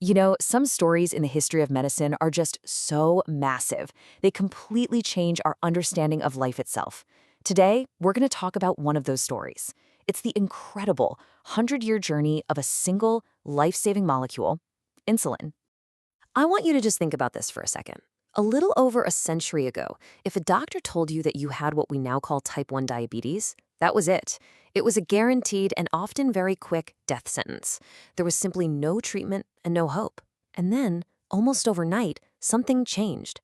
You know, some stories in the history of medicine are just so massive. They completely change our understanding of life itself. Today, we're going to talk about one of those stories. It's the incredible 100-year journey of a single life-saving molecule, insulin. I want you to just think about this for a second. A little over a century ago, if a doctor told you that you had what we now call type 1 diabetes, that was it. It was a guaranteed and often very quick death sentence. There was simply no treatment and no hope. And then, almost overnight, something changed.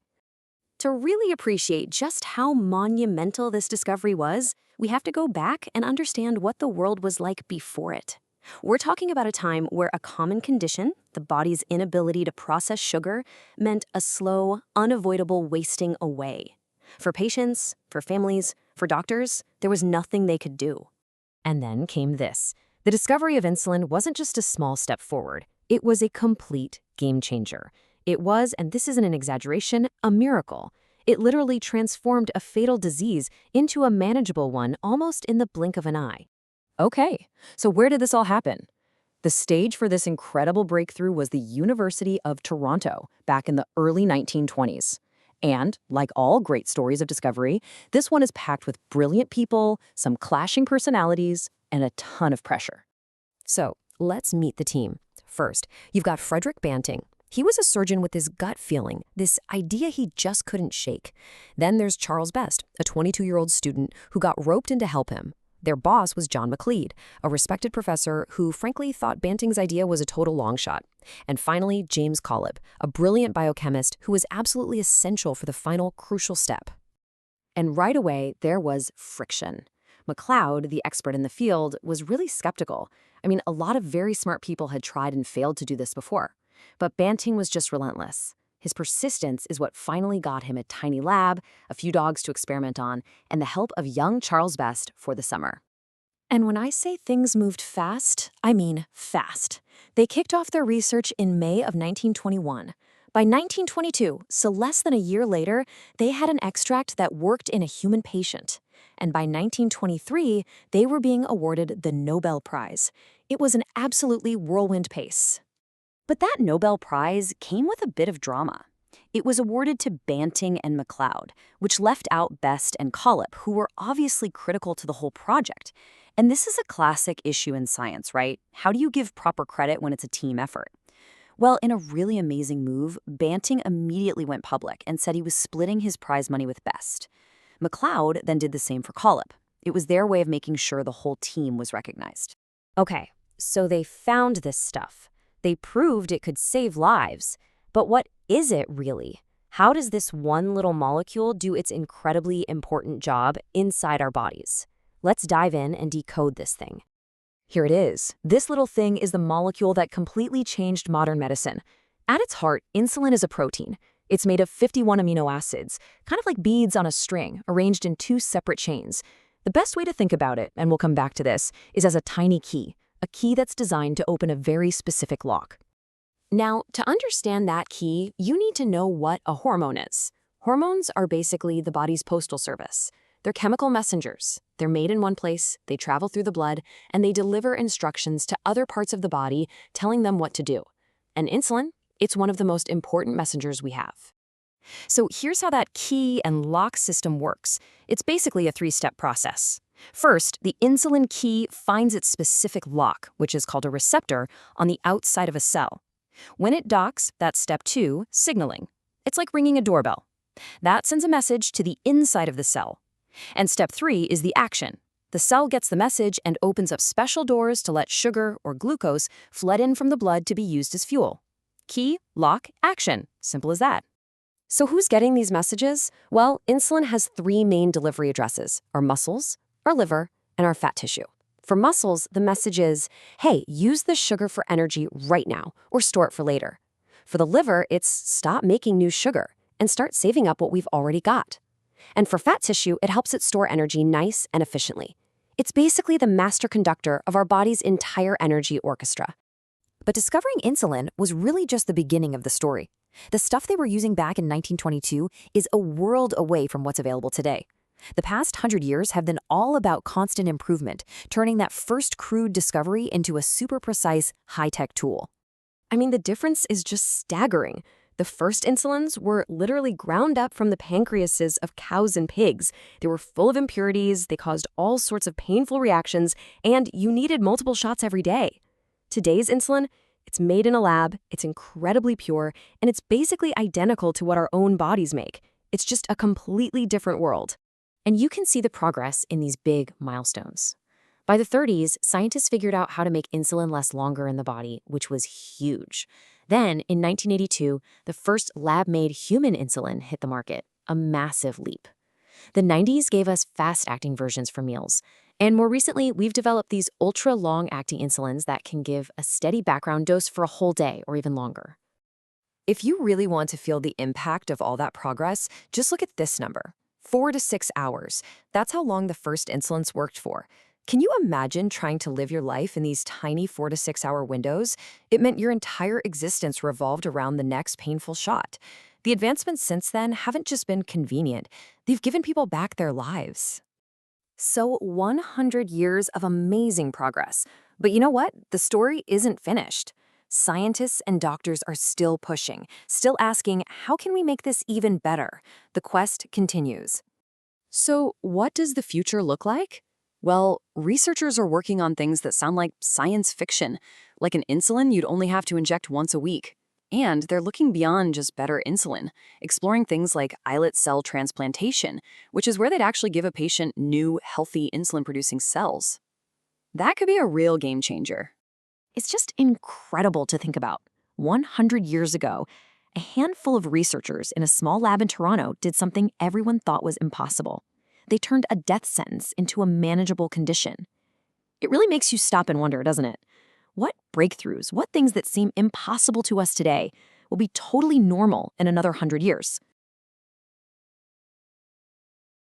To really appreciate just how monumental this discovery was, we have to go back and understand what the world was like before it. We're talking about a time where a common condition, the body's inability to process sugar, meant a slow, unavoidable wasting away. For patients, for families, for doctors, there was nothing they could do. And then came this. The discovery of insulin wasn't just a small step forward. It was a complete game changer. It was, and this isn't an exaggeration, a miracle. It literally transformed a fatal disease into a manageable one almost in the blink of an eye. Okay, so where did this all happen? The stage for this incredible breakthrough was the University of Toronto back in the early 1920s. And, like all great stories of discovery, this one is packed with brilliant people, some clashing personalities, and a ton of pressure. So, let's meet the team. First, you've got Frederick Banting. He was a surgeon with this gut feeling, this idea he just couldn't shake. Then there's Charles Best, a 22-year-old student who got roped in to help him. Their boss was John McLeod, a respected professor who frankly thought Banting's idea was a total long shot. And finally, James Collip, a brilliant biochemist who was absolutely essential for the final crucial step. And right away, there was friction. McLeod, the expert in the field, was really skeptical. I mean, a lot of very smart people had tried and failed to do this before. But Banting was just relentless. His persistence is what finally got him a tiny lab, a few dogs to experiment on, and the help of young Charles Best for the summer. And when I say things moved fast, I mean fast. They kicked off their research in May of 1921. By 1922, so less than a year later, they had an extract that worked in a human patient. And by 1923, they were being awarded the Nobel Prize. It was an absolutely whirlwind pace. But that Nobel Prize came with a bit of drama. It was awarded to Banting and McLeod, which left out Best and Collip, who were obviously critical to the whole project. And this is a classic issue in science, right? How do you give proper credit when it's a team effort? Well, in a really amazing move, Banting immediately went public and said he was splitting his prize money with Best. McLeod then did the same for Collip. It was their way of making sure the whole team was recognized. Okay, so they found this stuff. They proved it could save lives. But what is it really? How does this one little molecule do its incredibly important job inside our bodies? Let's dive in and decode this thing. Here it is. This little thing is the molecule that completely changed modern medicine. At its heart, insulin is a protein. It's made of 51 amino acids, kind of like beads on a string, arranged in two separate chains. The best way to think about it, and we'll come back to this, is as a tiny key. A key that's designed to open a very specific lock. Now, to understand that key, you need to know what a hormone is. Hormones are basically the body's postal service. They're chemical messengers. They're made in one place, they travel through the blood, and they deliver instructions to other parts of the body, telling them what to do. And insulin, it's one of the most important messengers we have. So here's how that key and lock system works. It's basically a three-step process. First, the insulin key finds its specific lock, which is called a receptor, on the outside of a cell. When it docks, that's step 2, signaling. It's like ringing a doorbell. That sends a message to the inside of the cell. And step 3 is the action. The cell gets the message and opens up special doors to let sugar or glucose flood in from the blood to be used as fuel. Key, lock, action. Simple as that. So who's getting these messages? Well, insulin has 3 main delivery addresses: our muscles, our liver, and our fat tissue. For muscles, the message is, hey, use this sugar for energy right now, or store it for later. For the liver, it's stop making new sugar and start saving up what we've already got. And for fat tissue, it helps it store energy nice and efficiently. It's basically the master conductor of our body's entire energy orchestra. But discovering insulin was really just the beginning of the story. The stuff they were using back in 1922 is a world away from what's available today. The past 100 years have been all about constant improvement, turning that first crude discovery into a super precise, high-tech tool. I mean, the difference is just staggering. The first insulins were literally ground up from the pancreases of cows and pigs. They were full of impurities, they caused all sorts of painful reactions, and you needed multiple shots every day. Today's insulin, it's made in a lab, it's incredibly pure, and it's basically identical to what our own bodies make. It's just a completely different world. And you can see the progress in these big milestones. By the 30s, scientists figured out how to make insulin last longer in the body, which was huge. Then, in 1982, the first lab-made human insulin hit the market, a massive leap. The 90s gave us fast-acting versions for meals. And more recently, we've developed these ultra-long-acting insulins that can give a steady background dose for a whole day or even longer. If you really want to feel the impact of all that progress, just look at this number, 4 to 6 hours. That's how long the first insulins worked for. Can you imagine trying to live your life in these tiny 4 to 6 hour windows? It meant your entire existence revolved around the next painful shot. The advancements since then haven't just been convenient, they've given people back their lives. So 100 years of amazing progress. But you know what? The story isn't finished. Scientists and doctors are still pushing, still asking, how can we make this even better? The quest continues. So, what does the future look like? Well, researchers are working on things that sound like science fiction, like an insulin you'd only have to inject once a week. And they're looking beyond just better insulin, exploring things like islet cell transplantation, which is where they'd actually give a patient new, healthy insulin-producing cells. That could be a real game changer. It's just incredible to think about. 100 years ago, a handful of researchers in a small lab in Toronto did something everyone thought was impossible. They turned a death sentence into a manageable condition. It really makes you stop and wonder, doesn't it? What breakthroughs, what things that seem impossible to us today will be totally normal in another 100 years?